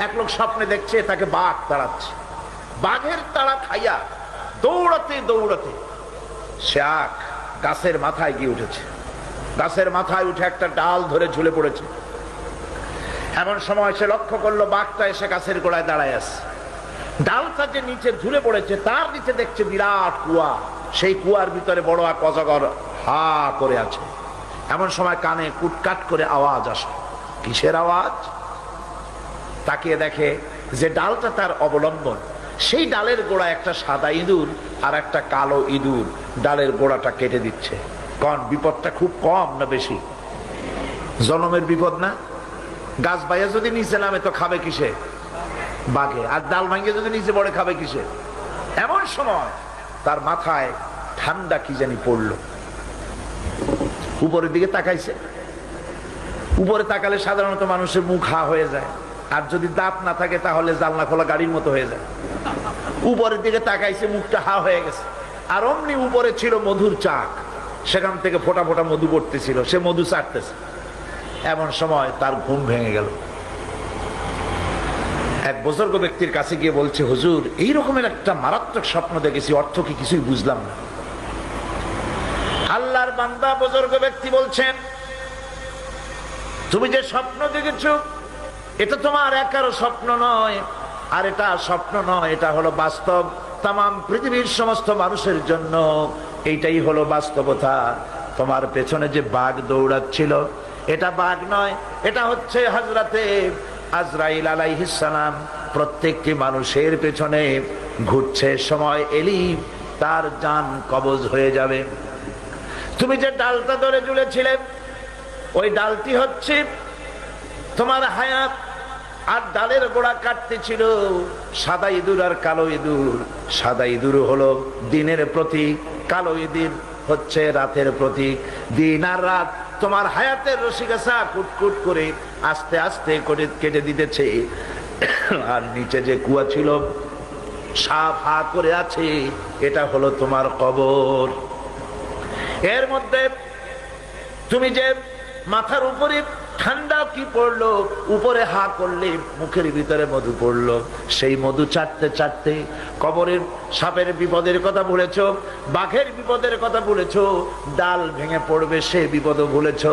এক লোক স্বপ্নে দেখছে তাকে বাঘ তাড়াচ্ছে, বাঘের তাড়া খাইয়া দৌড়াতে দৌড়াতে সে গাছের মাথায় গিয়ে উঠেছে। গাছের মাথায় উঠে একটা ডাল ধরে ঝুলে পড়েছে। এমন সময় সে লক্ষ্য করলো বাঘটা এসে গাছের গোড়ায় দাঁড়ায় আছে। ডালটা যে নিচে ঝুলে পড়েছে তার নিচে দেখছে বিরাট কুয়া, সেই কুয়ার ভিতরে বড় এক অজগর হা করে আছে। এমন সময় কানে কুটকাট করে আওয়াজ আসে। কিসের আওয়াজ? তাকিয়ে দেখে যে ডালটা তার অবলম্বন, সেই ডালের গোড়া একটা সাদা ইঁদুর আর একটা কালো ইঁদুর ডালের গোড়াটা কেটে দিচ্ছে। কোন বিপদটা খুব কম না বেশি? জনমের বিপদ না? গাছ বাইয়া যদি নিচে নামে তো খাবে কিসে? বাঘে। আর ডাল ভাঙিয়ে যদি নিচে পড়ে খাবে কিসে? এমন সময় তার মাথায় ঠান্ডা কি জানি পড়লো। উপরের দিকে তাকাইছে। উপরে তাকালে সাধারণত মানুষের মুখ হা হয়ে যায়, আর যদি দাঁত না থাকে তাহলে জানলা খোলা গাড়ির মতো হয়ে যায়। উপরের দিকে তাকাইছে, মুখটা হা হয়ে গেছে। আর অমনি উপরে ছিল মধুর চাক, সেখান থেকে ফোটা ফোটা মধু পড়তেছিল, সে মধু চাটতেছে। এমন সময় তার ঘুম ভেঙে গেল। এক বুজুর্গ ব্যক্তির কাছে গিয়ে বলছে, হুজুর এই রকমের একটা মারাত্মক স্বপ্ন দেখেছি, অর্থ কি কিছুই বুঝলাম না। আল্লাহর বান্দা বুজুর্গ ব্যক্তি বলছেন, তুমি যে স্বপ্ন দেখেছো এটা তোমার একারও স্বপ্ন নয়, আর এটা স্বপ্ন নয়, এটা হলো বাস্তব। তামাম পৃথিবীর সমস্ত মানুষের জন্য এইটাই হলো বাস্তবতা। তোমার পেছনে যে বাঘ দৌড়াচ্ছিল এটা বাঘ নয়, এটা হচ্ছে হযরতে আজরাইল আলাইহিস সালাম। প্রত্যেকটি মানুষের পেছনে ঘুরছে, সময় এলি তার জান কবজ হয়ে যাবে। তুমি যে ডালটা ধরে ঝুলেছিলে ওই ডালটি হচ্ছে তোমার হায়াত, আর ডালের গোড়া কাটতে ছিল সাদা ইঁদুর আর কালো ইঁদুর। সাদা ইঁদুর হলো দিনের প্রতীক, কালো ইঁদুর হচ্ছে রাতের প্রতীক। দিন আর রাত তোমার হায়াতের রশিগাছা কুটকুট করে আস্তে আস্তে করে কেটে দিতেছে। আর নিচে যে কুয়া ছিল সাফ হা করে আছে, এটা হলো তোমার কবর। এর মধ্যে তুমি যে মাথার উপরে ঠান্ডা কি পড়লো, উপরে হা করলে মুখের ভিতরে মধু পড়লো, সেই মধু চাটতে চাটতে কবরের সাপের বিপদের কথা ভুলেছ, বাঘের বিপদের কথা ভুলেছ, ডাল ভেঙে পড়বে সে বিপদও ভুলেছ।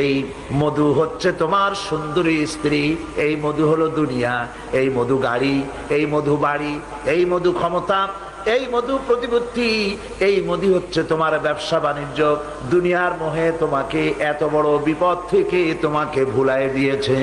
এই মধু হচ্ছে তোমার সুন্দরী স্ত্রী, এই মধু হলো দুনিয়া, এই মধু গাড়ি, এই মধু বাড়ি, এই মধু ক্ষমতা, এই মধু প্রতিপত্তি, এই মধু হচ্ছে তোমার ব্যবসা বাণিজ্য। দুনিয়ার মোহে তোমাকে এত বড় বিপদ থেকে তোমাকে ভুলায় দিয়েছে।